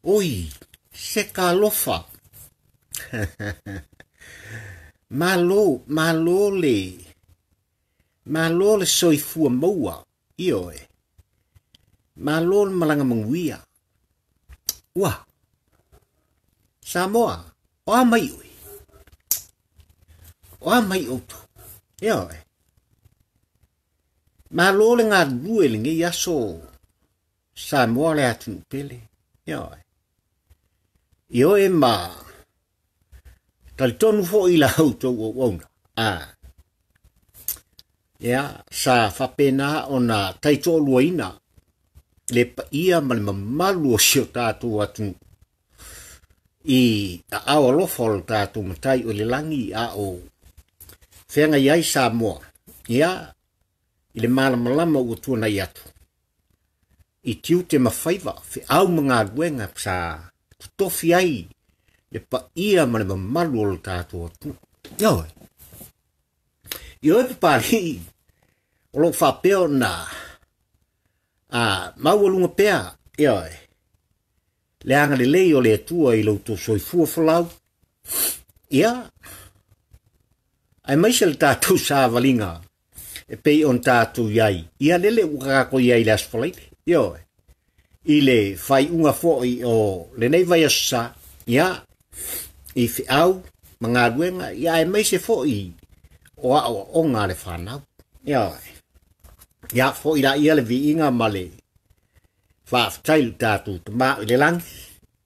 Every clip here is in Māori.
Oi, se ka lofa. Malo le soifua maua, io e. Malo le malanga manguia. Ua, Samoa, o amai oi. O amai oto, io e. Malo le ngā lue le ngi yaso Samoa le atu pele, io e. Io e ma talitonu fo i la auto o ona. Ia, sa whapena o na taito luaina le pa ia ma le mamalu o sio tātou atu i a awa lofol tātou matai o le langi a o whenga iai Samoa. Ia, i le malamalama ua tuana i atu. I tiu te mawhaiva, whi au mga duenga sa tofi ai le pa ia ma le mamalu o le tātou atu. Ioi. Ioi papari, o lo whapeo na maua lunga pea, ioi. Le anga le lei o le atua i lau to soifua whalau. Ia. Ai maisa le tātou sa valinga e pei on tātou iai. Ia lele ukako iai le asfalaite. Ioi. I le whai unga fōi o le nei vai asa. Ia. I fi au, mga ruenga, ia e maise fōi o o ngā le whanau. Ioi. Ia fōi la ia le vi inga ma le whaafutailu tātou te mā i le langi.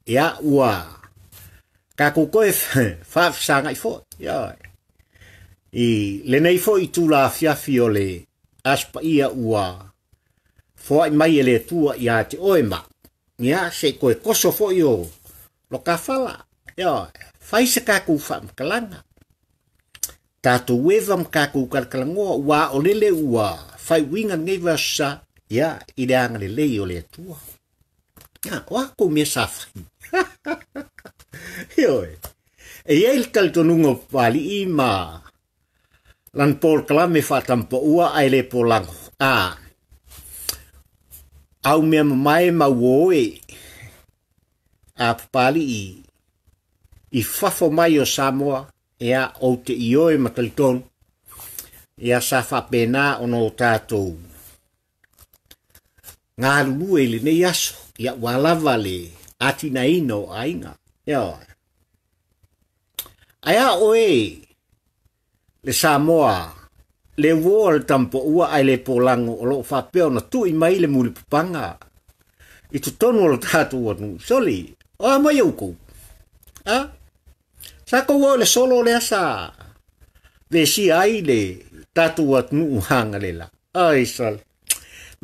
Ia ua kako koe whaafusanga i fōi. Ioi. I le nei fōi tūla fiafi o le aspa ia ua fōi mai e le tua ia te oema. Ia se koe koso fōi o lo ka whala. Ioi. Fai se kako whaamkalanga. Tātou wewa mkako kalkalangoa ua o lele ua fai winga ngewa sa ia i le anga le lei o le atua. Ia, oa kou mea safai. Ioi. E iei talitonunga pali i ma lan Paul Kalame whatampa ua ai le polango. Au mea mamae ma uoe a papali i fafo mai o Samoa. Ia o te ioe matalitonu. Ia sa whapena ono tātou. Ngā lulue le nei aso. Ia walawa le atina ino ainga. Ia. Aia oe le Samoa. Le woa le tampo ua ai le polango o lo whapeo na tui mai le muli pupanga. I tu tonu o lo tātou anu. Soli. O mai aukou. Sako wo le solo le asa. Ve si ai le tatu wat nu hanga le la. Ai sal.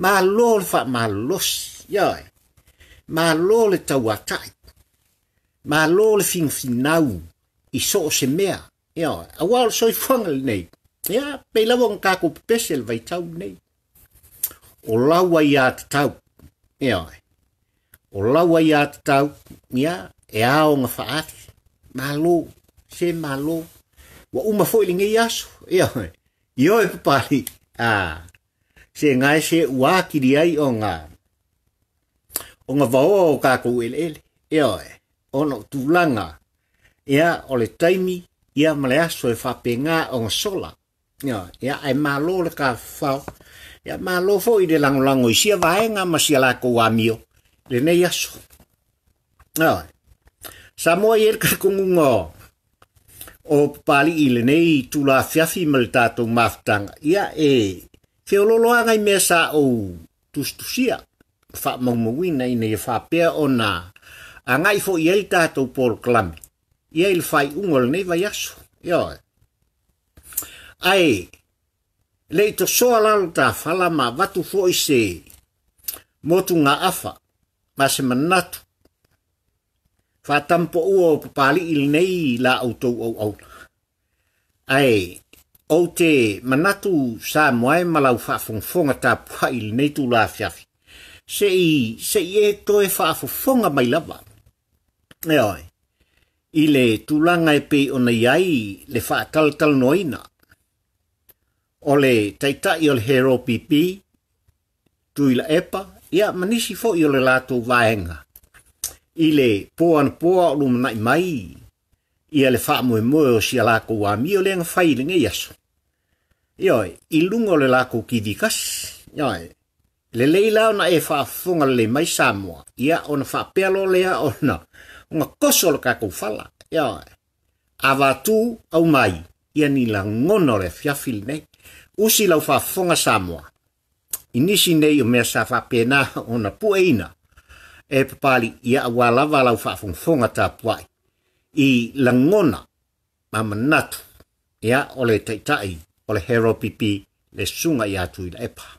Ma lo le fa ma los. Yai. Ma lo le tawatai. Ma lo le fin finau. I so se mea. Yai. Awal so i whangal nei. Ya, pe lawang kako pesel vai tau nei. O lawa ia te tau. Yai. O lawa ia te tau. Ya, e ao nga whaati. Malo, se malo. Wa uma foi linge yaso. Ia. Io e papali. Se ngai se uaki di ai o ngā. O ngā vao o kako ele. Ia. Ono tūlanga. Ia o le taimi. Ia male aso e whapenga o ngā sola. Ia. Ia ai malo le ka whao. Ia malo foi de langolango i sia vaenga ma sia lako amio. Le nei aso. Ia. Samoa ier kakungungo o pali ile nei tula fiafi mal tātou maftanga. Ia e whiololoanga i mea sa o tustusia. Wha maumawina i nei whapea o nā. A ngai fo i el tātou Paul Kalame. Ia il whai ungol nei vai aso. Ia. Ai, lei to soa lalo tā whala ma watu fo i se motu ngā afa. Ma se manatu. Whatampo ua o papali il nei la autou au. Ai, o te manatu sa moe malau whaafonga tā pua il nei tu la fiafi. Se i e toe whaafonga mai lava. Eoi, i le tūlanga e pe o nei ai le whaataltal noina. O le taitai o le hero pipi, Tuilaepa, ia manisi fo i o le lātou vaenga. ile poa lum nai mai ia le fa mo si ala ko amio le fai le nge yaso yo ilungo le la ko kidikas yo le leila na e fa funga le mai Samoa ia ona fa pelo le ona nga kosol ka ko fala yo avatu au mai ia ni la ngono le fiafil nei usi lau fa funga Samoa inisi nei o mea sa fa pena ona pueina e papali ia walava lau fa funga ta puai I langona mamanatu ia ole taitai ole hero pipi le sunga ia Tuilaepa.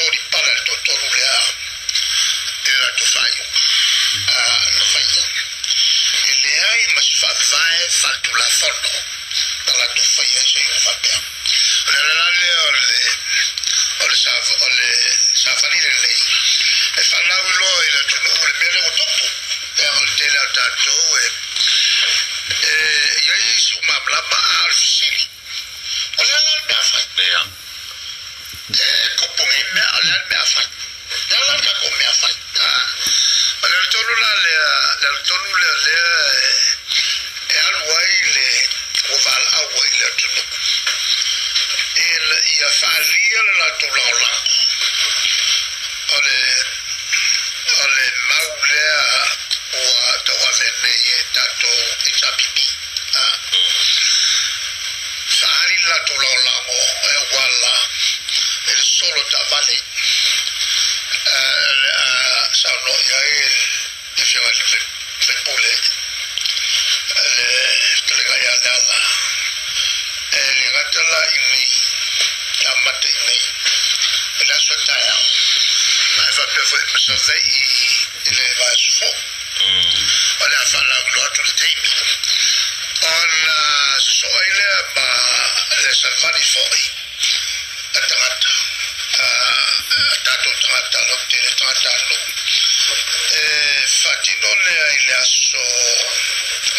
sori pala to tolu lea era to faio la faia ele ai mas vai fatu la fono dalla to faia sei un fabia ole sa fanile lei e fanno lo il tuo le mere o topo per il tele tanto e io su ma blabba al sili ole la mia fatta kopong me ala me afa dala ka ko me afa ala tolu le e alwai le oval awa ile tunu il ya faria la tulaula ole maule o tawavene tato itabibi sari la tulaula mo e wala il solo da vale sanno il fiore le pole le gaya dalla le gatala inni amate inni la sotaya ma fa per voi per sei le va su ona fa la gloria del tempo on soile ma le salvani fuori attrata tato tratta lo tele tratta lo fatino le il asso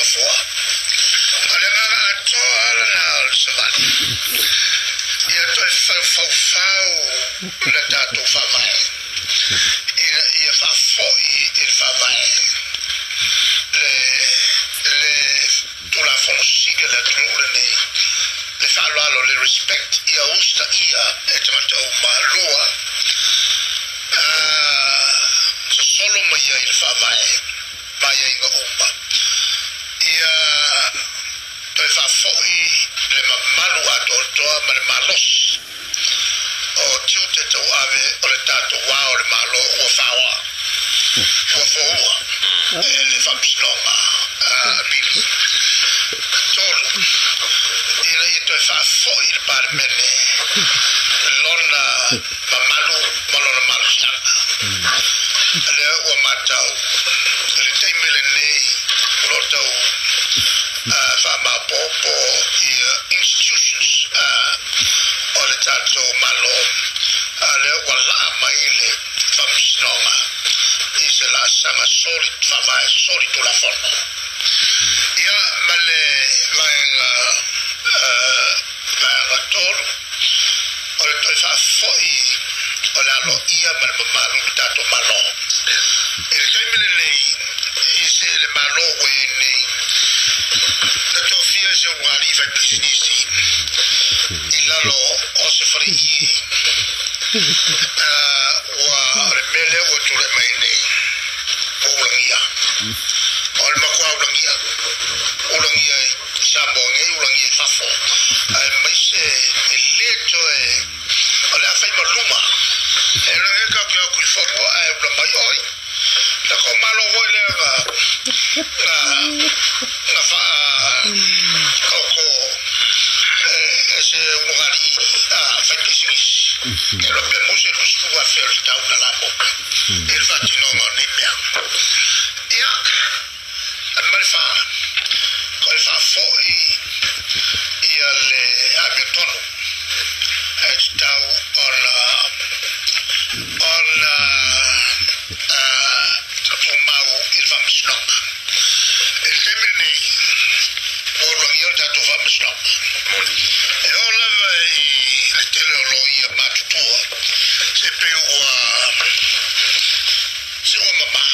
a fuà allora atto alla savani io to fau la tato fa mai io fa foi il fa mai le tu la fonsiga la trulene le fallo le respect ia usta ia etmato malua solo mai il fa vai in umba ia to fa foi le malua to ma malos o tutte to ave o le tato wa o le malo o fawa o foa le fa psloma bili tolo il to fa foi il parmene lona malu malona malusiana le o matau le temele nei lotau fa ma popo institutions o le tato malo le wala maile fa psloma se la sama solid fa vai solid la forma ia male venga tolo o le toi fa foi o la lo ia malu tato malo il temele nei se le malo we nei la tofia se un arriva business il lo o se fri wa remele o tu le mai nei ulangia ol ma kwa ulangia sabonge ulangia fafo mai se leto ola fai maluma e lo che che qui foto è una mai la come lo vuole la fa coco se magari fai business e lo abbiamo se lo stu a fare il tauno alla bocca e il vaccino non è piano ma fa foi le abitono stau tomau il famsnok il femini ora io dato famsnok e ora il teleologia matutua se più se mamma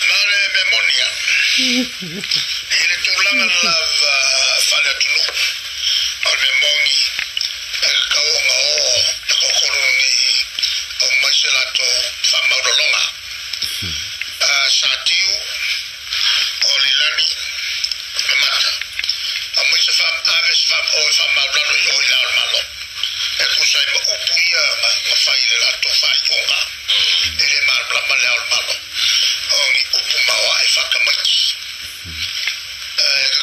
mare memoria ele tulanga lava fala tunu al memoni kaonga o kokoroni o maselato famaulonga satiu olilani mata amisa fam aves fam o famaulano yo ila malo e kusai ma upuia ma faile la to faiunga ele mar blama le al malo oni upu mawa e fakamaki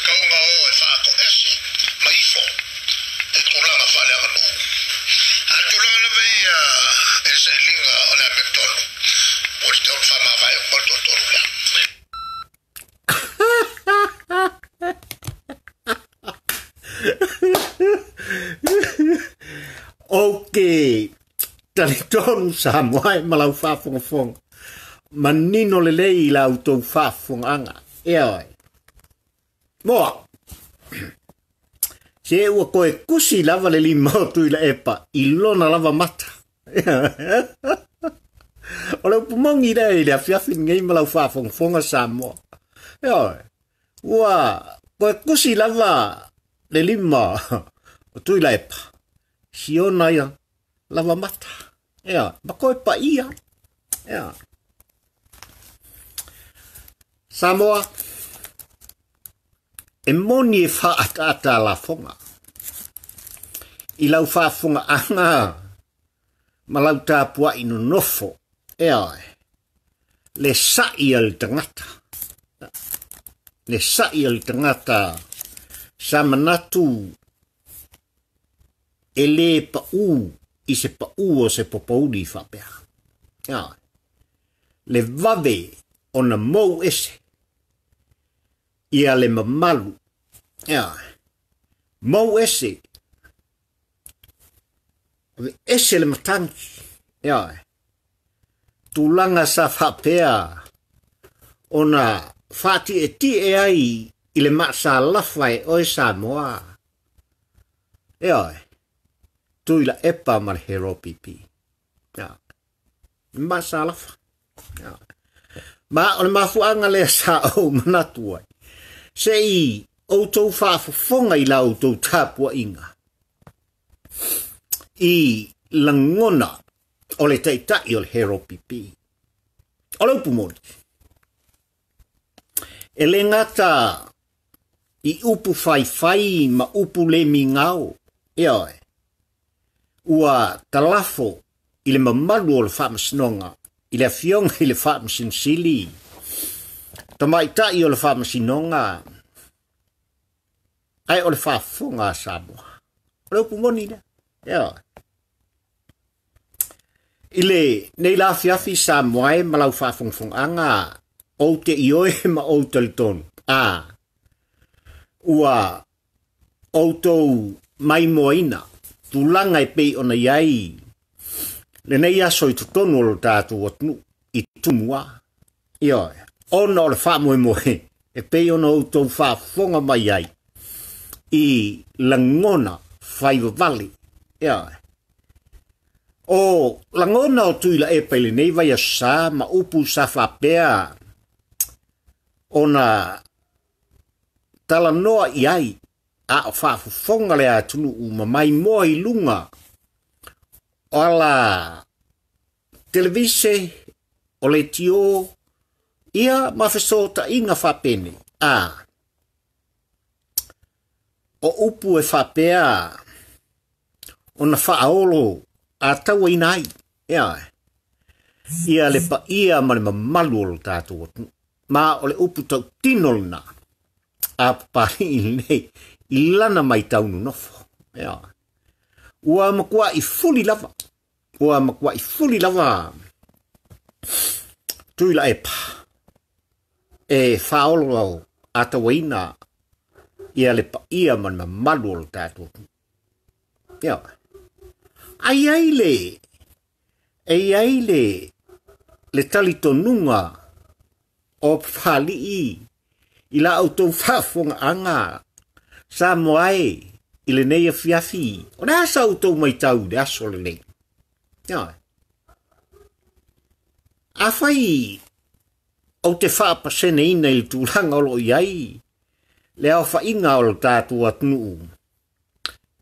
kaunga o e fako esi maifo e tulanga fale anu Okay. Tali tonu sa moai malau whafonga. Manino le lei la autou whafonga anga. Oi. Moa. Se ua koe kusi lava le lima o Tuilaepa. Ilona lava mata. O leu pumongi rei le afiafi ngei malau whafonga sa moa. Oi. Ua koe kusi lava le lima o Tuilaepa. Siona ia lava mata. Ea, ma koe pa ia. Ea. Samoa. E moni e whaata la fonga. I lau whaafonga anga. Ma lau tāpua ino nofo. Ea. Le sai al tangata. Le sai al tangata. Sa manatu. E le pa u. I se pa u o se popauli whapea. Ea. Le vave o na mou ese. Ia le mamalu. Ea. Mou ese. Ese le matangi. Ea. Tulanga sa whapea. O na whati e ti e ai. I le maksa lawhai o e Samoa. Ea. Tuilaepa ma le hero pipi. Ea. Maksa lawhai. Ea. Ma o le mafuanga le sa o manatu ai. Sei o tau whaafonga i lau tau tāpua inga. I langona o le taitai o le hero pipi. O lau pumoni. E le ngata i upu whai ma upu le mingao. Eoi. Ua talafo i le mamalu o le whaamasinonga. I le fionga i le whaamasinsili. Tamaitai o le whaamasinonga. Ai o le whaafonga a Samoa. O leu pumoni na. Ea. I le nei la fiafi Samoa e malau whaafongfonga o te ioe ma o talitonu. Ua o tou mai moina. Tulanga e pei ona iai. Le nei aso i tutonu o lo tātu atnu. I tumua. Ioe. Ona o le whaamoe moe. E pei ona o tou whaafonga mai ai. I langona whaiva vali. Ioe. O langona o Tuilaepa le nei vai asa ma upu sa whapea. Ona tala noa i ai. A o whaafonga le atunu uma mai moa i lunga. O ala televise o le tio ia mawhesota inga whapene. O upu e whapea o na whaolo a taua inai. Ia le pa ia ma le mamalu o lo tātou. Ma o le upu tau tinolna a pari i nei i lana mai taunu nofo. Ua makua i fuli lava. Ua makua i fuli lava. Tuilaepa. E whaolo au atawaina ia le pa ia man mamalu o lo tātou. Ai aile. Ai aile. Le talitonunga o whali i la autou whaafonga anga. Samoae i le nei a fiafi. O na asa autou mai tau de aso le nei. A whai au te whaapasene ina i tūranga o lo iai. Le au whainga o lo tātou atnu.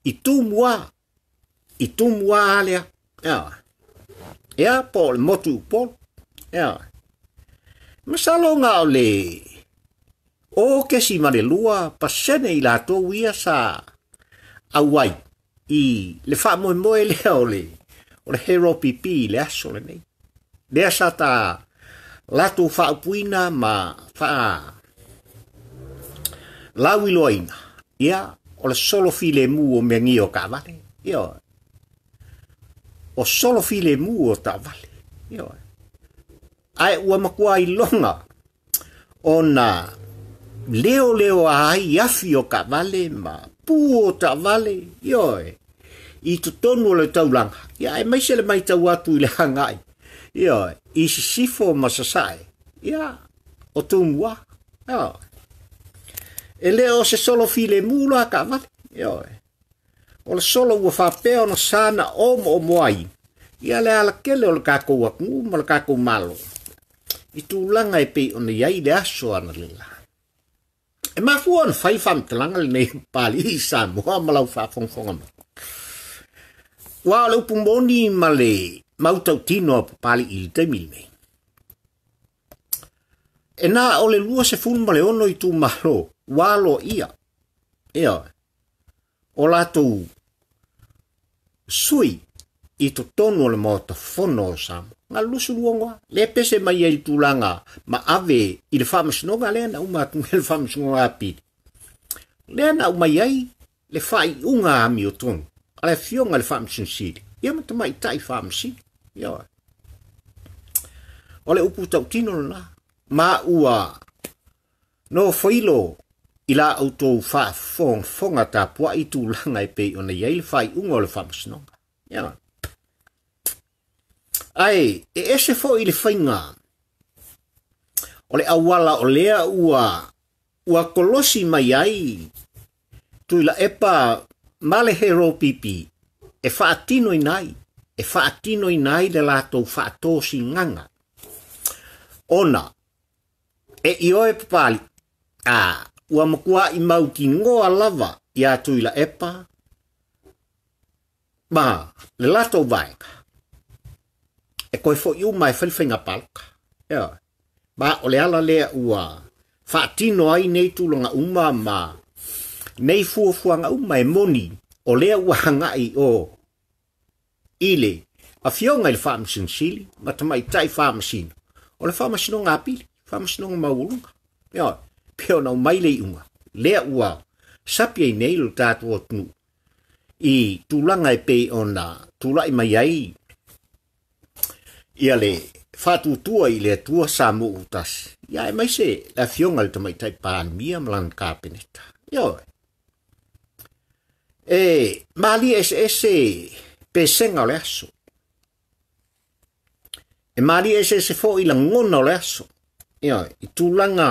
I tūmua. I tūmua alea. Ea po le motu po. Masalonga o le o kesi mare lua pasene i la tō ia sa awai. I le wha moe moe lea o le hero pipi le aso le nei. Lea sa ta lato wha upuina ma wha lauiloina. Ia o le solo file mu o mengi o ka vale. O solo file mu o ta vale. Ai ua makua i longa o na leo ai afi o ka vale ma pu o ta vale. I tu tonu le taulanga. Ia e mai se le mai tau atu i le hangai. Ia i si sifo masasai. Ia o tu mua. Ia. E leo se solo file mula ka vale. Ia. O le solo ua whapea ona sana o moai. Ia le ala kele o le kako waku ma le kako malo. I tūlanga e pe ona iai le aso ana lila. E mafua ona whai whamtalanga le nei pali i sa moa malau whawhongwhonga ma. Wa le upumoni ma le mautau tino a pali i le teimili nei. E nā o le lua se fulu ma le ono i tū malo. Walo ia. Ia. O latou sui i to tonu le mota fono sam. Nga lusu luonga. Le pese mai e tūlanga ma ave i le whamasinoga le na umatu le whamasinoga api. Le na umaiai le whai unga amio tonu. Ale fionga le whamasinsiri. Ia mata mai tai whamasi. Ia. O le upu tau tino na. Ma ua no whailo i la autou whafonga ta pua i tūlanga e pe ona iai le whai unga o le whamasinoga. Ia. Ai, e ese fo i le whainga. O le awala o lea ua kolosi mai ai. Tuilaepa male hero pipi. E whaatino i nai. E whaatino i nai le latou whaatosi nganga. Ona. E ioe papali. Ua makua i mauti ngoa lava i a Tuilaepa. Ma, le latou vaenga. E koe fo iu mai whaliwhainga palka. Ia. Ma o le ala lea ua whaatino ai nei tūlanga uma ma nei fuafuanga uma e moni o lea ua hangai o ile a fionga i le whaamasinsili ma tamai tai whaamasino. O le whaamasino ngā pili, whaamasino ngā maulunga. Ia. Peo nau mai le unga. Lea ua sapia i nei lo tātu o tunu. I tūlanga e pei ona tūlai mai ai. Ia le whātutua i le tua sa mo utasi. Ia e mai se la fionga le tamai tai pānmia malan kāpeneta. Ia. E mali ese pesenga o le aso. E mali ese fo i la ngona o le aso. Ia, i tūlanga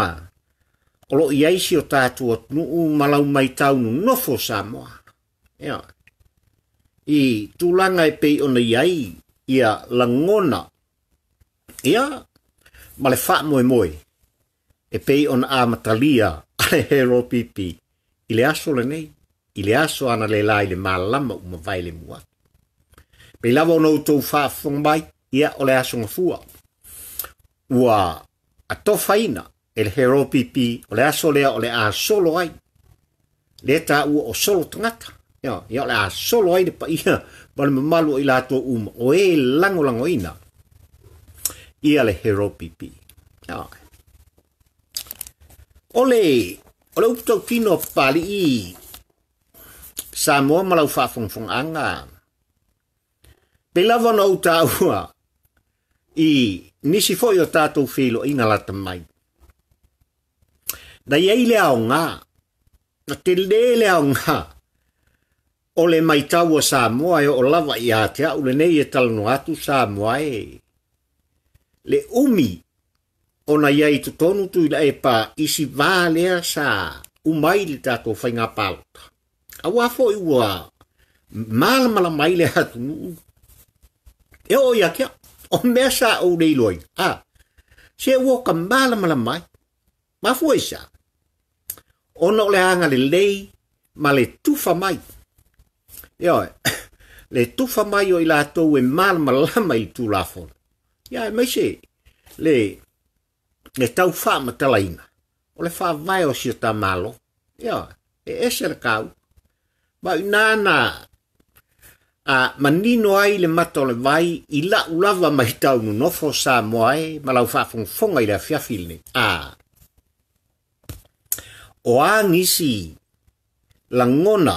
o lo i aisi o tātua nuu malau mai taunu nofo sa moa. Ia. I tūlanga e pei ona iai ia la ngona. Ia, ma le wha moe moe. E pei ona a matalia ale hero pipi. I le aso le nei. I le aso ana le lai le malama uma vai le mua. Pei lava o nou tau whaafong mai. Ia o le aso ngafua. Ua a tofaina e le hero pipi o le aso lea o le a solo ai. Le ta ua o solo tangata. Ia o le a solo ai le pa ia. Wale mamalu i lato o e lango ina. Ia le hero pipi. O le uputau tino pali i sa moa malau whaafongfong anga. Pe lava na uta ua i nisi foi o tātou whilo i ngalata mai. Na iei le au ngā. Na te le au ngā. O le mai taua sa moa e o lava i a te au le nei e talano atu sa moa e. Le umi o na iei tu tonu Tuilaepa isi vālea sa umai li tātou whainga palota. A wafo i ua malamala mai le hatu nuu. E o ia kia, o mea sa o nei loi. Se woka malamala mai. Mafua isa. Ona o le anga le lei, ma le tufa mai. Ia, le tufa mai o i lātou e malamala i tū lafona. Ia, mai se, le tau wha matalaina. O le wha vai o si o ta malo. Ia, e ese le kau. Ma nana manino ai le mata o le vai i la ulava mai tau no nofo sa moai ma lau whafonga i le fiafilne. O ngisi la ngona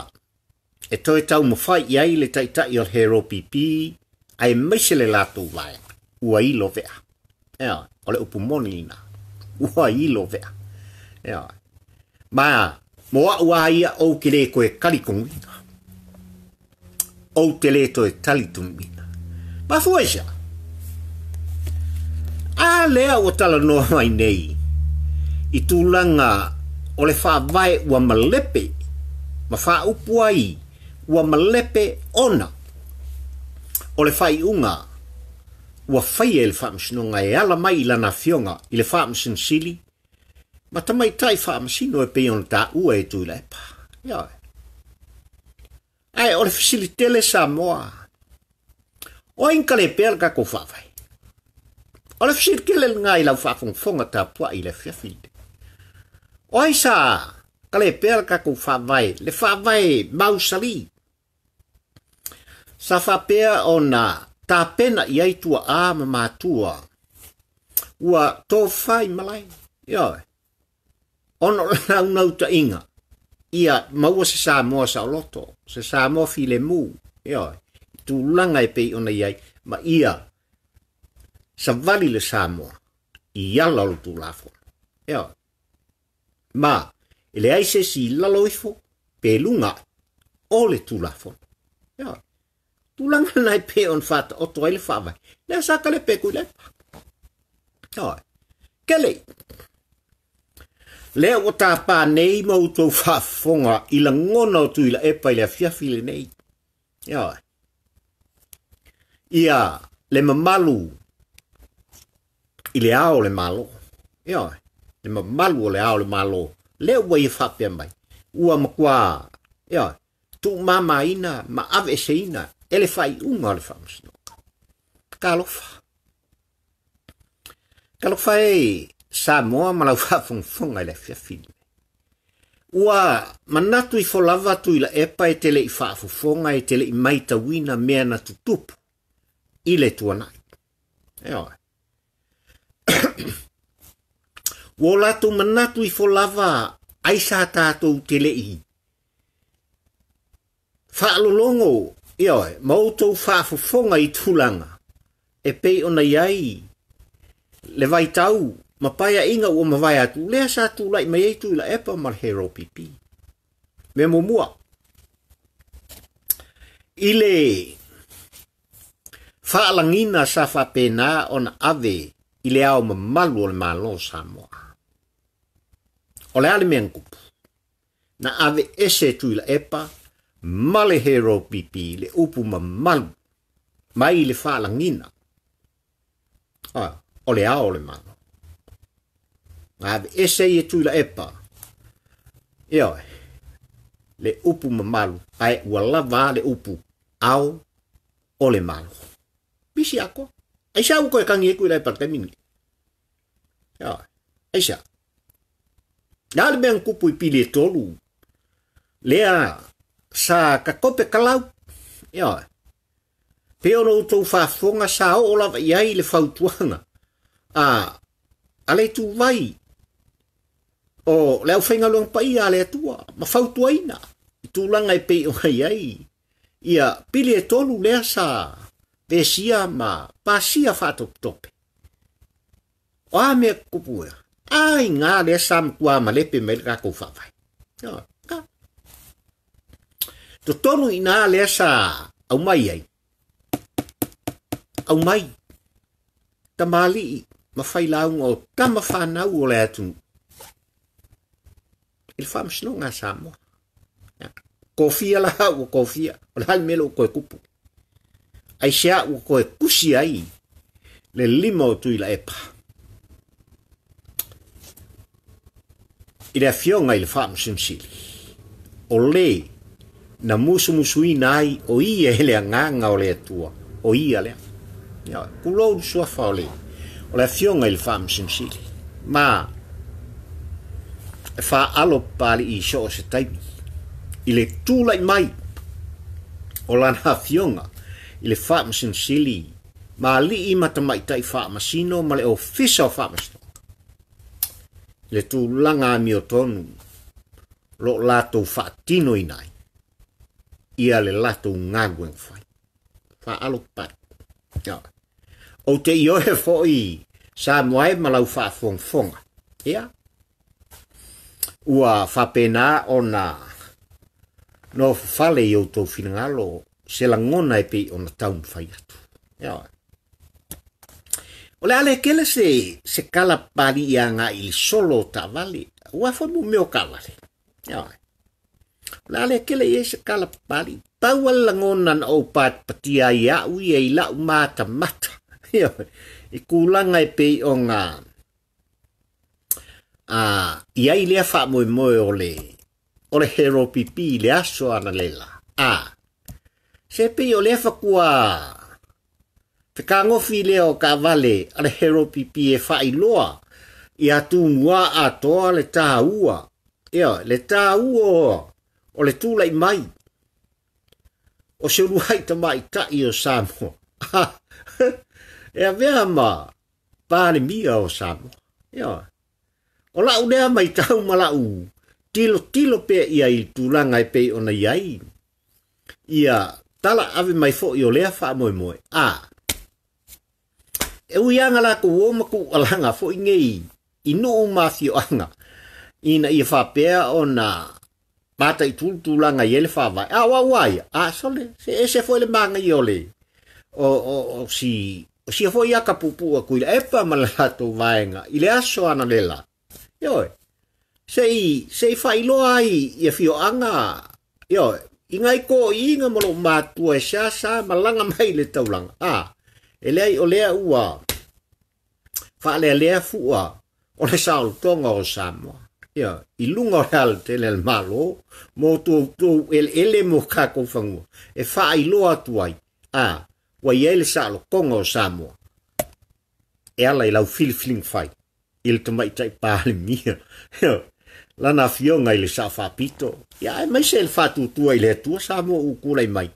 e toi tau mawhai i ai le taitai o hero pipi ai meise le lato vai. Ua ilo vea. O le upumoni ina. Ua ilo vea. Ma moa ua ia o kire koe karikongi. o te leto e talitumina. Ma fuesa. A lea o tala noa mai nei. I tūlanga o le whaavae ua malepe. Ma wha upuai ua malepe ona. O le whai unga ua whaia le whaamsinonga e ala mai lana fionga i le whaamsin sili. Ma tamai tai whaamasino e peon ta ua e Tuilaepa. Ia. Ai, o le fasilitele Samoa. O inka le pēr ka ko whaavai. O le fasilitele ngai lau whaafonga ta pua i le whiawhide. O ai sa, ka le pēr ka ko whaavai, le whaavai mausali. Sa whapea o na ta pena i aitua a ma mātua. Ua tō whai malai. Ia. Ono nau ta inga. Ia maua se Samoa sa loto. Se Samoa file mu. Ia. Tūlanga e pei ona iai. Ma ia. Sa vali le Samoa. I ala lo tūlafo. Ia. Ma. Ele aise si laloifo. Pelunga. O le tūlafo. Ia. Tūlanga nai pe on fata. O toa ile whawai. Lea saka le pe Tuilaepa. Ia. Kele. Lea o tā pā nei mautou whaafonga i la ngona o Tuilaepa i le whiawhile nei. Ia. Ia le mamalu i le ao le malo. Ia. Le mamalu o le ao le malo. Lea ua i whapea mai. Ua makua. Ia. Tu mama ina, ma ave se ina. Ele whai unga o le whamasinoka. Kalofa. Kalofa e Samoa malau whafonga i le whiawhile. Ua manatu i wholava Tuilaepa e tele i whafonga e tele i maita wina mea na tutupu. I le tuanai. Ea. Wo latu manatu i wholava aisa tātou tele i. Whaalolongo. Ea. Mautou whafonga i tūlanga. E pei ona iai. Le vai tau. Mapaya inga ua mawai atu. Lea sa tūlai mai ei Tuilaepa mar hero pipi. Me mumua. Ile whaalangina sa whapena ona ave ile ao mamalu o le malo Samoa. O le ale mengupu. Na ave ese Tuilaepa male hero pipi le upu mamalu. Mai le whaalangina. O le ao le malo. Ave ese i Tuilaepa. Ia. Le upu mamalu. Ai ua lava le upu. Au. O le malo. Bisi ako. Aisa uko e kangi e Tuilaepa te mingi. Ia. Aisa. Nā le mea kupu i pili e tolu. Lea. Sa kakope kalau. Ia. Peono utou whafonga sa o lava iai le whautuanga. Ale tu vai. O leo whainga luang pa ia le atua. Ma whautua ina. I tūlanga i pei o hai ai. Ia pili e tolu lea sa. Vesia ma pasia whaatop tope. O a mea kupua. Ai ngā lea sa mkua ma lepe me le kako whawai. To tonu i ngā lea sa au mai ai. Au mai. Tamali ma whai launga o tama whanau o le atu. Il whamsino ngā Samoa. Kofia la hau o kofia. O le hali melo o koe kupu. Ai sea o koe kusi ai. Le lima o Tuilaepa. I le fionga i le whamsinsili. O le na musu ai o ia hele anganga o le atua. O ia lea. Kulou suafa o le. O le fionga i le whamsinsili. Ma fa alo pali i so se taimi. I le tūlai mai. O lana fionga. I le whamsinsili. Ma li i matamai tai whamasino ma le ofisa o whamasino. Le tūlanga amio tonu. Lo lato whaatino i nai. Ia le lato ngagweng whai. Wha alo pari. O te iohe foi sa moai malau whaafongfonga. Ia. Ua whapena o na no fale i autou finangalo se la ngona e pe ona taun fai atu. Ia. O le ale kele se kala pari ia nga ili solo ta vale. Ua fa mu meo ka vale. Ia. O le ale kele ia se kala pari. Taua la ngona na o pat patia ia ui e ila umata mata. Ia. I kulanga e pe o nga. Ia i lea wha moe moe o le hero pipi le aso ana lela. Se pe o lea whakua te ka ngofi leo ka vale a le hero pipi e wha iloa i atu mua atoa le tā ua. Ia, le tā ua o le tūlai mai. O se ruai ta mai ta i o Samoa. Ea vea ma pāne mia o Samoa. Ia. O lau nea mai tau malau tilo pe ia i tūlanga e pe ona iai. Ia tala ave mai fo i o lea wha moe moe. E uianga la ko woma ku alanga fo i ngei i nuu mafio anga. Ina i whapea ona mata i tūlanga i ele whawai. Wawai. Sole. Se fo ele manga i ole. O si fo i aka pupua Tuilaepa malato vaenga. I le aso ana lela. Yoi. Sei whailoa ai i a fio anga. Yoi. Ingai ko inga malo matua e sa malanga mai le taulanga. Elei o lea ua. Whaalea lea fua. O le saul tonga o Samoa. Yoi. I lunga o real tele el malo. Mo tu ele mo ka kufagua. E whailoa tuai. Wa i ele saul tonga o Samoa. E ala i lau filifiling fai. Il te mai tai pāle mia. Lana fionga i le sa whapito. Ia, mai se le whatutua i le tua Samoa ukulai mai.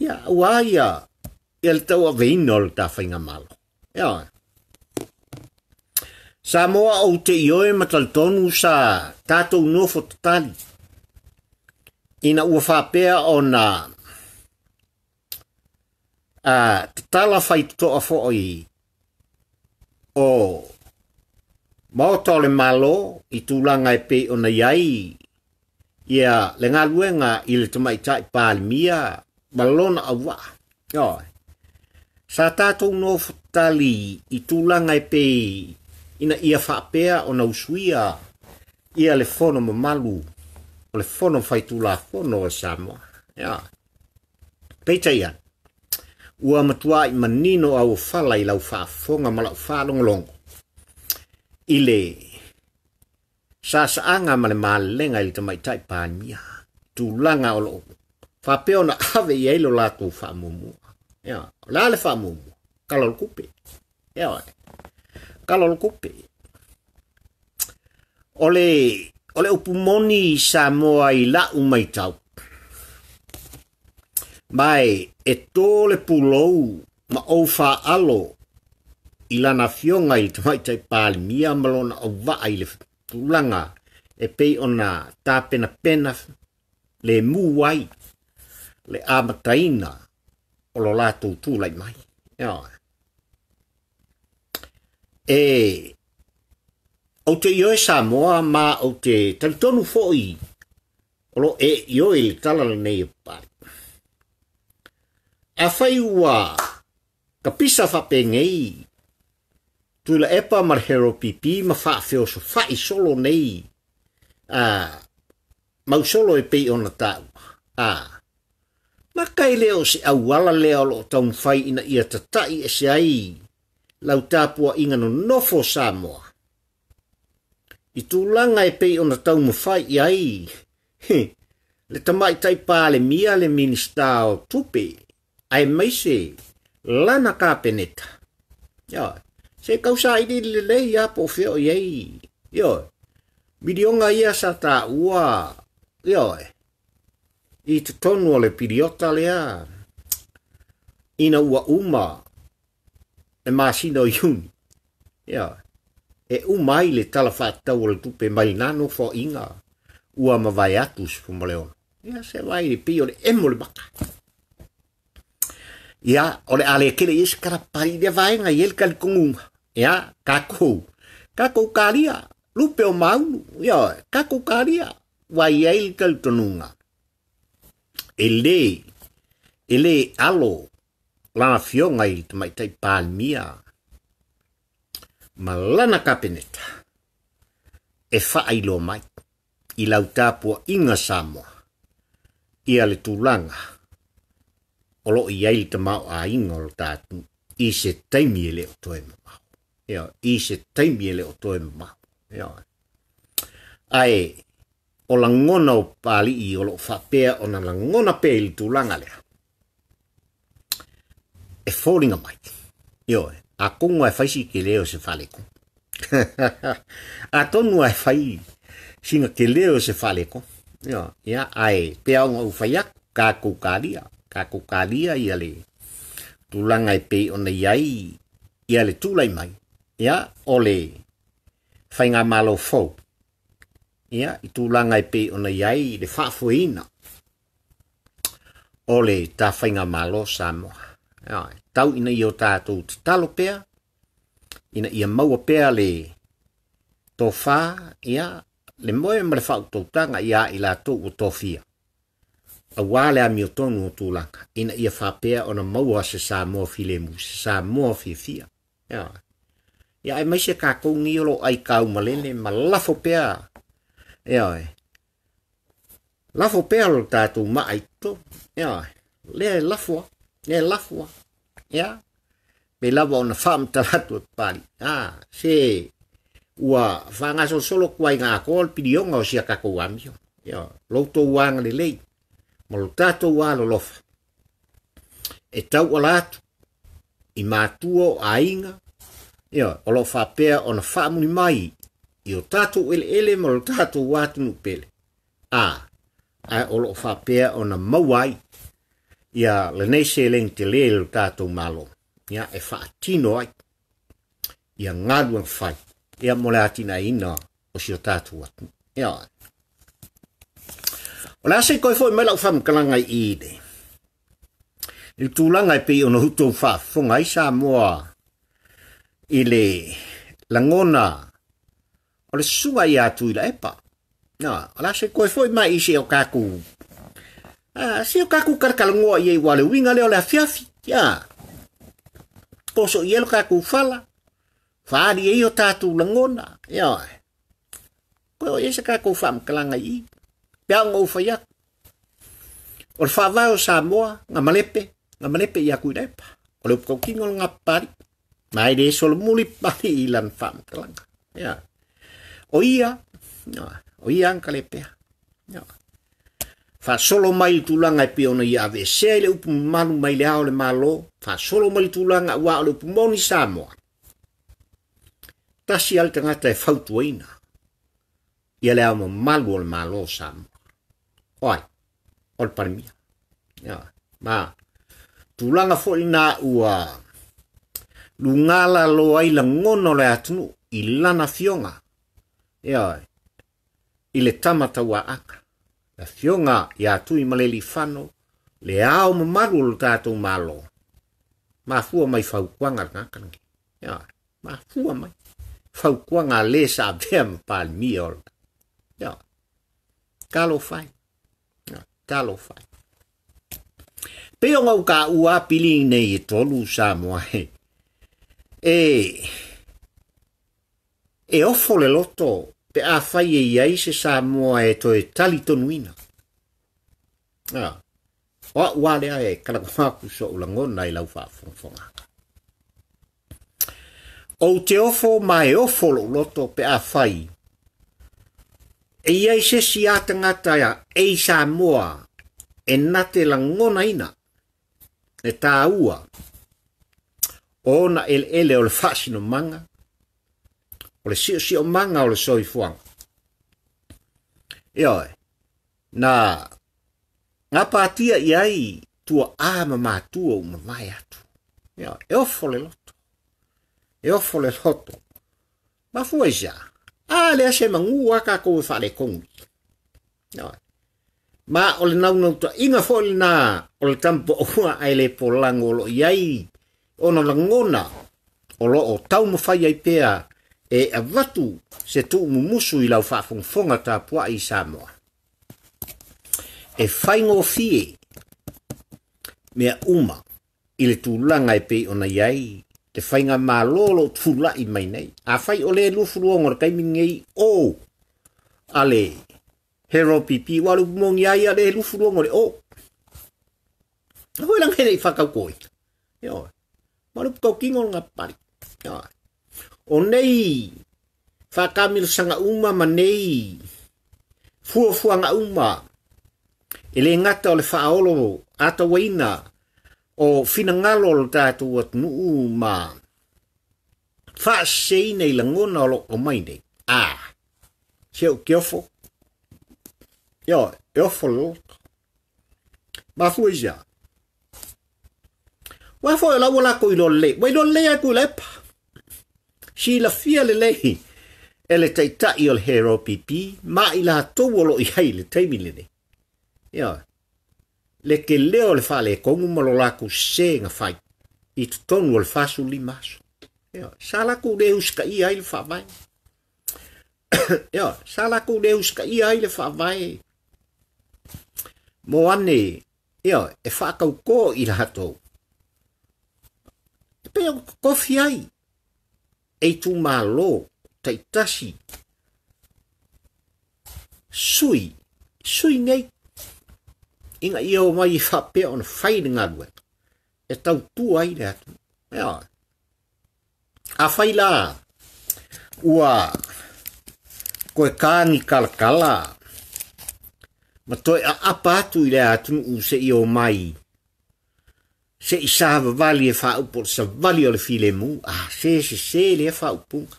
Ia, ua ia. Ia le tau a veino le ta whainga malo. Ia. Samoa au te ioe mataltonu sa tātou nofo tatali. Ina ua whapea o na tatala whai toa fo'i o Maota le malo i tūlanga e pe ona iai. Ia le ngā luenga i le tamaitai pālimia malona awa. Ioi. Sa tātou no futali i tūlanga e pe ina ia whapea ona usuia ia le fono mamalu. O le fono whai tūla fono e Samoa. Ioi. Peita ia. Ua matua i manino au whala i lau whaafonga malau whalongolongo. Ile sasaanga male malenga ili tamaitai pānia. Tūlanga o lo. Whapeo na ave i eilo lātou whaamumua. Ia. Lale whaamumua. Kalol kupe. Ia. Kalol kupe. Ole upumoni Samoa i la umaitau. Mai e tōle pulou ma o whaalo. Ilana fionga i te maitai pālimia malona au waa i le tūlanga e pei ona tāpena pena le mūwai le amataina o lo lātou tūlai mai. Au te ioe Samoa ma au te talitonu fo'i o lo e ioe le talala nei e pari. A whai ua ka pisa whapengei Tuilaepa marhero pipi ma whaafeo so whai solo nei. Mau solo e pei ona tau. Makai leo se awala leo lo taun whai ina ia tatai e se ai. Lau tāpua inga no nofo Samoa. I tūlanga e pei ona tau ma whai i ai. Le tamai tai pāle mia le minista o tupe. Ai maise lana ka peneta. Ia. Se kausa i le lei ia po feo iei. Io. Midionga ia sa ta ua. Io. I te tonu o le piriota lea. Ina ua uma. E masino iuni. Io. E umai le talawhatau o le tupe mai nano fo inga. Ua ma vai atus fu maleona. Ia se vai pio le emo le baka. Ia, ole ale kele is karapari de vaenga i el kalkunga. Ia, kakou. Kakou karia. Lupe o maunu. Ia, kakou karia. Wai el kaltonunga. Ele ele alo lana fionga i te mai tai palmia ma lana kapeneta e whaailo mai i lau tāpua inga Samoa ia le tūlanga o lo i aili te mau a inga o lo tātu i se taimi e leo toe mamau. I se taimi e leo toe mamau. Ai, o la ngona o pali i o lo whapea o na la ngona pe i tūlanga lea. E fōringa mai. A kongo e whaisi ke leo se whaleko. A tonu e whai singa ke leo se whaleko. Ai, pea o ngau whaiak, ka koukalia ia le tūlanga e pe o na iai ia le tūlai mai. O le whainga malo fau. I tūlanga e pe o na iai le whaafuina. O le tā whainga malo Samoa. Tau ina i o tātou te talo pea, ina ia maua pea le tō whā, le moe ma le whautautanga ia i la tō o tō whia. A wale amio tonu o tūlanga, ina ia whapea o na maua se Samoa filemu, se Samoa fia. Ia e maise ka koungi olo ai kau malene, ma lafo pea. Lafo pea lo tātou mai tō. Le lafua. Pe lava ona whaamtalatu e pari. Se ua whangaso solo kuai ngā kōl pirionga o sia kakou amio. Lauto wanga le lei. Ma lo tātou wā lo lofa. E tau alatu. I mātua o ainga. O lo whapea ona whaamuni mai. I o tātou ele ma lo tātou wātunu pele. O lo whapea ona mauai. Ia le nei se leng te le lo tātou malo. Ia e whaatino ai. Ia ngaduang whai. Ia mole atina ina o si o tātou atu. O le ase koe fwoi melau whamkalanga i ide. Il tūlanga e pei ona hutou whaafonga i Samoa i le langona o le sunga i a Tuilaepa. O le ase koe fwoi mai i se o kaku. Se o kaku karkalangoa i e wale winga leo le afiafi. Koso i elo kaku whala. Whaari e o tātou langona. Koe o ese kaku whamkalanga i. Pea ngau whaiak. O le whawai o Samoa, ngā malepe i a Tuilaepa. O le upkaukingo ngā pari. Mai re solo muli pari i lan whamkalanga. O ia ankalepea. Fa solo mai tūlanga e peona i ave sea le upu manu mai le ao le malo. Fa solo mai tūlanga ua o le upu moni Samoa. Tasi al te ngata e fautuaina. Ia le ao mo malu o le malo Samoa. Oi, o le parimia. Ma, tūlanga fo ina ua lungala lo ai la ngono le atunu i lana fionga. I le tamata wa aka. La fionga ia tui maleli whano, le ao mamaru lo tātou malo. Mafua mai whaukuanga ngākangi. Mafua mai. Whaukuanga le sa bea mapali miol. Kalo whai. Peo ngau ka ua pili nei e tolu Samoa he. E ofo le loto. Pe a whai e iai se Samoa e to e tali tonuina. O wale a e kalakwaku so ulangona i lau whaafonga. O te ofo mai ofo lo loto pe a whai. E iai se si ata ngata e Samoa e nate langona ina. E tā ua. Ona ele o le whaasino manga. O le si o manga o le soifuanga. Na ngā pātia iai tua ama mātua o mawai atu. E ofo le loto. Ma fua isa. Le ase mangu waka koe whale kongi. Ma o le naunauta inga fo le nā o le tampo oa ai le polango o lo iai. Ona langona o lo o tau mawhai ai pea e avatu se tu mumusu i lau whaafonga tā pua i Samoa. E whaingo fie mea uma i le tūlanga e pei ona iai te whainga mālolo tūla i mai nei. A whai o le lufuruongo re kaimi ngei o ale hero pipi walu mongi ai a le lufuruongo le o. Hoi lang hele i whakau koi. Maru kau kingo ngā pari. O nei whakamil sanga uma ma nei fuafua ngā uma e le ngata o le whaolo ata waina o finangalo lo tātou at nuu ma whaasei nei langona o loko mai nei. Seo kiofo. Eofo lo. Mafua ia. Wafo e lawa lako i lo le. Wai lo le a Tuilaepa. Si la fia le lehi. E le taitai o le hero pipi. Ma i la tau lo i hei le teimile ne. Le ke leo le wha le kongu malo lako se nga whai. I tutonu o le whasu li maso. Sa lako le uska i ai le wha vai. Sa lako le uska i ai le wha vai. Mo ane. E whakau ko i la hatou. Pea kofi ai. E tu malo. Taitasi. Sui. Sui nei. Inga ia o mai whapea on whaine ngadua. E tau tu ai le atu. A whaila. Ua. Koe kāngi kalakala. Ma toi a apa atu i le atu u se i o mai. Se i sāwa vali e whaupor sa vali o le file mu. Se le e whaupunga.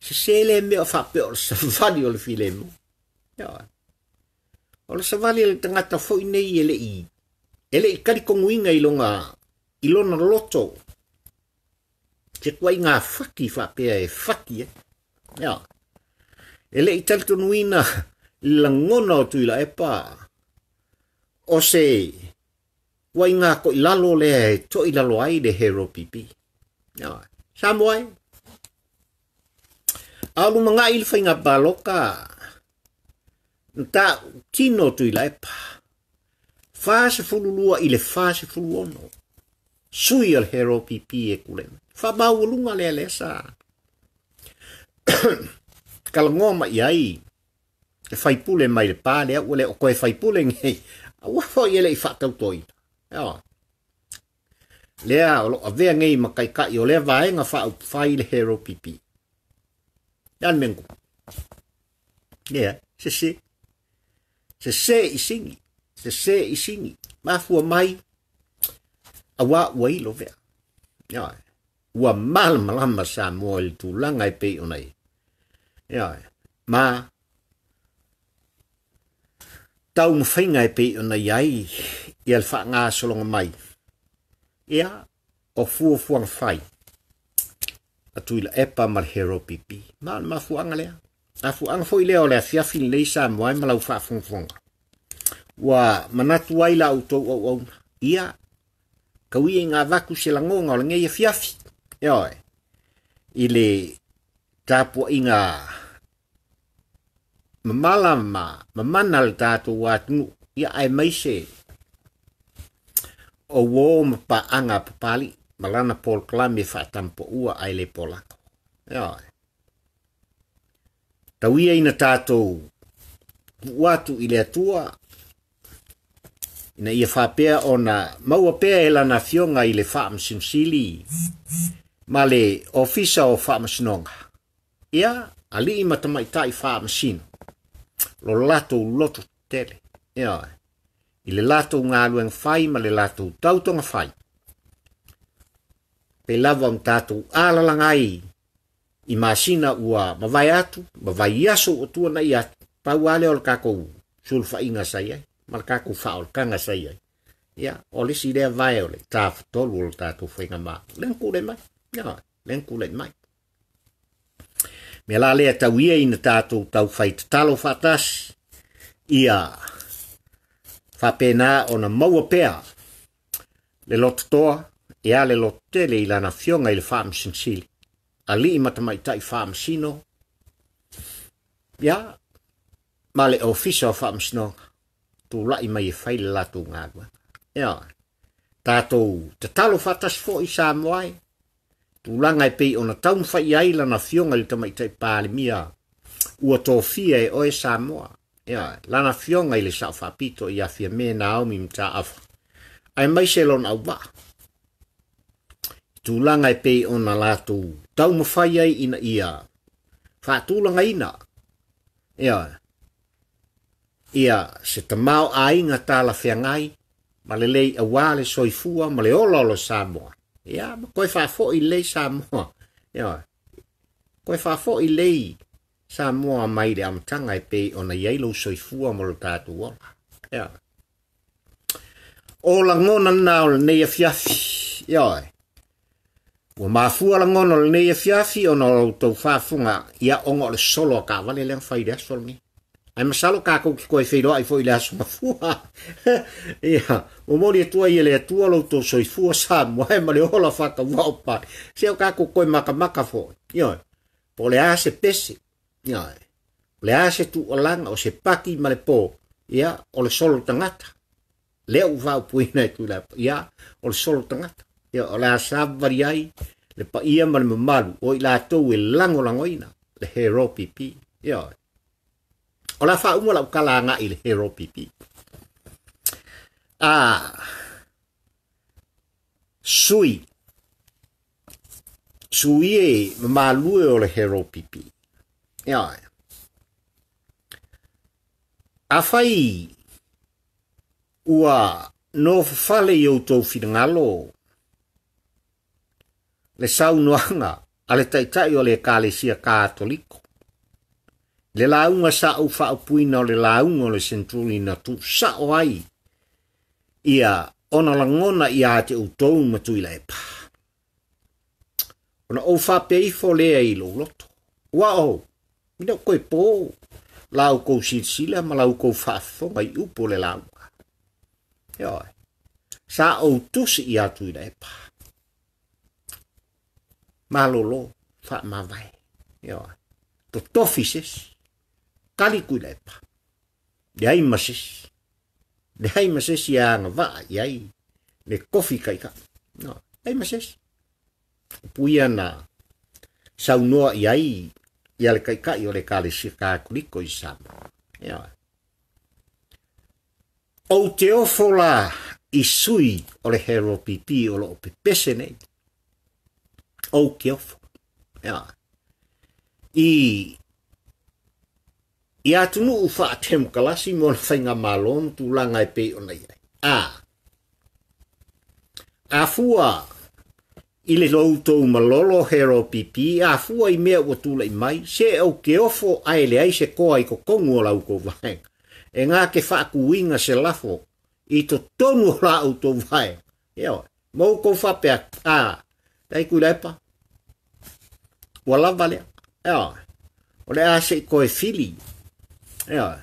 Se le mea whapea o sa vali o le file mu. O le sa vali o le tangata fwoi nei ele i. Ele i karikonguinga i lona loto. Se kwa i ngā whaki whapea e whaki Ele i talitonuina langona o Tuilaepa o se wai ngā ko i lalo le to i lalo ai de hero pipi. Samoai. Alu mga ilfai ngā baloka nta tino Tuilaepa. Fase fululua i le fase fuluono. Sui al hero pipi e kulema. Whamaualunga le lesa. Kalangoma i ai. E whaipule mai le pāle au le o koe whaipule ngei. Awafo i ele i whatau toi. Lea o lo avea ngei makai kai o lea vaenga whai le hero pipi. Yan mengu. Lea, se. Se i singi. Se i singi. Mafua mai. Awa wai lo vea. Ua malama sa mua il tūlanga i pei o nei. Ma tau mwhainga e pei o nei ai i al wha ngā solonga mai. O fuafuang whai. A Tuilaepa mar hero pipi. Ma fuanga lea. A fuanga foi leo lea fiafin lei sa mua ma lau wha fungfonga. Ua manatu ai la auto au. Kaui ngā vaku se langonga o le ngei a fiafi. I le tāpua i ngā mamana le tātou wātunu. Ia ai maise o wō mapa anga papali. Malana Paul Klami e whātampo ua ai le polako. Tauia ina tātou wātu i le atua. Ina ia whapea o na maua pea e lana fionga i le whaamasinsili. Ma le ofisa o whaamasinonga. Ali i matamaitai whaamasino. Lo lato loto tele. I le lato ngā lueng whai ma le lato tautonga whai. Pe lava tātou alalangai i masina ua mawai atu, mawai aso o tua na i atu. Pau ale o le kako sulfa inga sai ai. Malkaku whaol kanga sai ai. O le si rea vai o le tāwha tolu o le tātou whainga mā. Lenku le mai. Lenku le mai. Me la lea tau ia ina tātou tau whai talo whatasi. Ia whapena o na maua pea. Le loto toa. Ea le loto tele i lana fionga i le whaamasinsili. Ali i matamaitai whaamasino. Male official fa msno tu la mai fai la tu ngagwa. Ya. Tato te talo fatas fo i Samoa. Tu langa e pe ona taun fai ai la na fionga le tamai tai pale mia. Ua to fie o e Samoa. Ya, la na fionga ile sa fa pito ia fie me Naomi mta af. Ai mai se lon au ba. Tu langa e pe ona la tu tau ma fai ai ina ia. Fa tu langa ina. Ya. Ia se te mau ainga tala whiangai, ma le lei awale soifua, ma le olo Samoa. Ia, ma koe whafo i lei Samoa. Ia, koe whafo i lei Samoa mai le amtanga e pe o na yeilo soifua ma lo tātu ola. Ia. O la ngona nao le neia fiafi. Ia, ua mafua la ngona le neia fiafi o na lo tau whafunga ia ongo le solo a ka wale leang whaidea solo ni. Ai masalo ka ko ko feiro ai foi la suma fua. Ia, o mori tua ia le tua lo to soi fua sa mo e ma le ola faka waupa. Se o ka ko maka fo. Ia. Po le ase pese. Ia. Le ase tu olanga o se paki ma le po. Ia, o le solo tangata. Le u va puina tu la. Ia, o le solo tangata. Ia, o le asa variai le pa ia ma le malu o la to e langoina le hero pipi. Ia. O la fa umo la ukalanga il hero pipi. Sui. Sui e malue o le hero pipi. Ia. A fai ua no fale yo to finangalo. Le saunoanga ale taitai o le kalesia katoliko. Le launga sa au whaapuina o le launga o le centruli na tu sa o ai. Ia ona langona ia te utou ma Tuilaepa. Ona o whapeifo lea i lo loto. Wao, mina koe po. Lau kou silsila ma lau kou whaafonga i upo le launga. Ioi. Sa au tusi ia Tuilaepa. Malolo, wha mawai. Ioi. To tofises. Kali Tuilaepa. Dei mases ia nga va iai. Le kofi kaika. No, dei mases. Puia na saunoa iai. Ia le kaika i o le kale sika kuliko i sama. Ia. O te ofola i sui o le hero pipi o lo pepese nei. O ke ofo. Ia. Ia tunu ufa atem kalasi mo na whainga malon tu langa e pe o nei. A fua i le loutou malolo hero pipi, a fua i mea ua tula i mai, se au ke ofo ai le ai se koa i kokongu o lau kou vahenga. E ngā ke whaakuinga se lafo i to tonu o lau tou vahenga. Eo, mau kou whapea, dai Tuilaepa. Ua lavalea. Eo, o le ase i koe fili. Eo,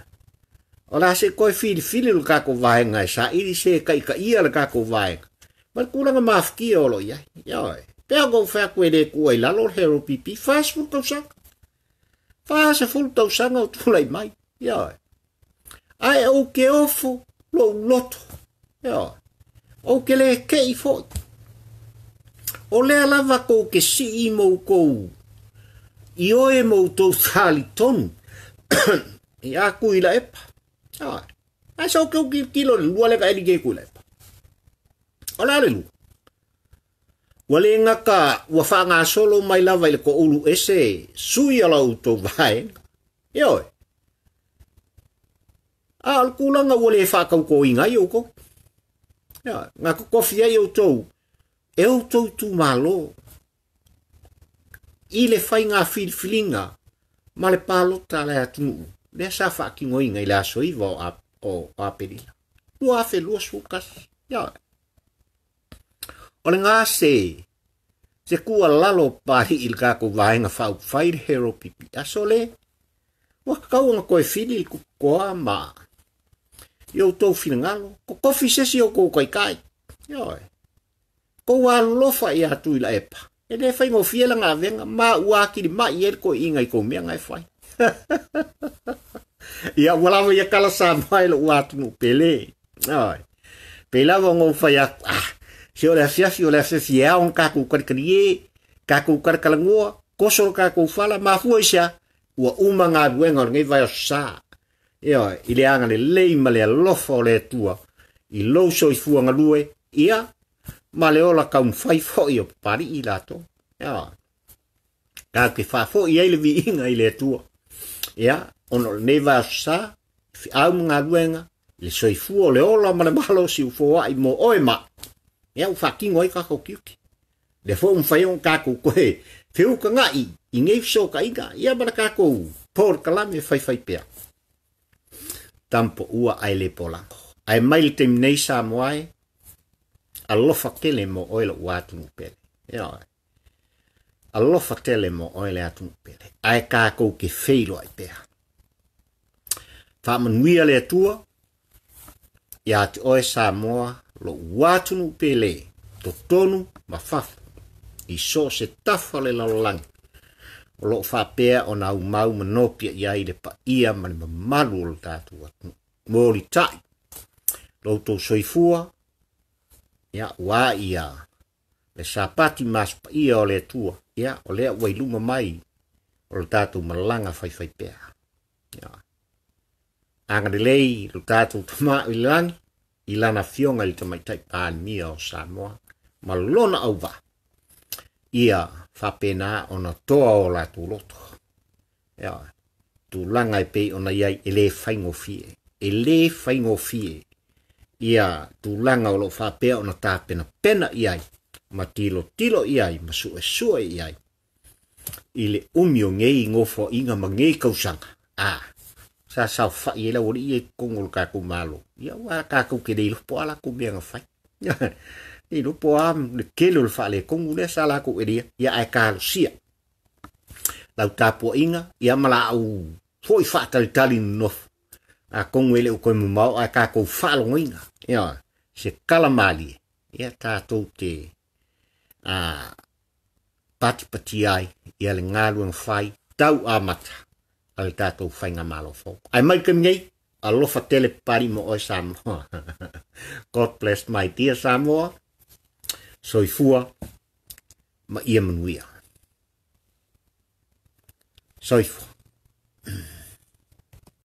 o le ase i koe fili lu kako vahenga e sa iri se ka ia le kako vahenga. Ma kuranga mafkia o lo ia. Eo, pea kou whaakue le kua i lalo hero pipi, fast full tau sanga. Fast full tau sanga o tula i mai. Eo, ai au ke ofo lo loto. Eo, au ke le ke i fo. O le alava kou ke si i mou kou. I oe mou tau thali tonu. I a Tuilaepa. Ai sau keu kilo le lua le ka eli ke Tuilaepa. O la le lua. Wale ngaka ua whaanga solo mai lava ile ko ulu ese sui ala uto vaenga. Ioe. Al kulanga wale whakau ko inga i uko. Ngā ko kofi ai au tau. E au tau tu malo. I le whai ngā whilwhilinga. Ma le pālota le atunu. Le sa whaki ngoinga i le aso iwa o aperila. Lua afe lua sukas. Ioe. O le ngā se kua lalo pari il kako vaenga whau whaire hero pipi. Aso le. Waka kaunga koe whili il kukoa maa. Yo tau finangalo, ko kofi sesi o ko kai kai. Yo. Ko wa lofa ia Tuilaepa. E le fai mo fiela nga venga ma uaki di ma ier ko inga i ko mea ngai fai. Ia wala mo ia kala Samoa lo watu no pele. Ai. Pela ngo fa ya si ole fia on ka ku kri ka ku kar kalangua koso ka ku fala ma fuisa wa uma nga duenga ngai vai sa. Ia ile anga le lei ma le lofo le tua. I lo so I fuanga lue ia ma le ola ka un fai fo io pari I lato. Ia. Ka ke fa fo ia le vi inga I le tua. Ia ono neva sa fi au nga duenga le soifua le ola ma le malo si ufo ai mo oema ia u fakingo I ka kokiuki le fo un fai on ka ko koe fiu ka ngai I ngei so ka inga ia bara ka ko por kalame fai pea tampo ua ai le polango ai mai te nei sa moai alofa tele mo oila watu pele ia alofa tele mo oila atu pele ai ka ko ke feilo ai pea fa manuia le tua ia te oe Samoa lo watunu pele to tonu mafafu I so se tafa le lalang o lo fa pea o na umau manopia ia I le pa ia mani mamalu o le tatu mori tai lo to soifua ia wa ia le sapati mas pa ia o le tua ia o le wailuma mai o le tatu malanga fai pea ia anga de lei lo tatu tama ilang ilana fionga I tamai tai pānia o Samoa malona au va ia whapena ona toa o la tu loto ia tu langa I pe ona iai ele whaingo fie ia tu langa o lo whapea ona tāpena pena iai ma tilo iai ma sue iai ile umio ngei ngofo inga ma ngei kausanga sa fa ia ori e kongol ka ku malo ia wa ka ku ke dei po ala ku bien fa ni lo po am le kelo fa le kongule sala ku edia ia ai ka sia la tapo inga ia mala au foi fa tali no a kongwele ko mu mau ai ka ku fa lo inga ia se kala mali ia ta to te pati ai ia le ngalu fai tau amata al tato fainga malo fo ai mai kem nei alofa tele pari mo o Samoa God bless my dear Samoa soifua ma ia manuia soifua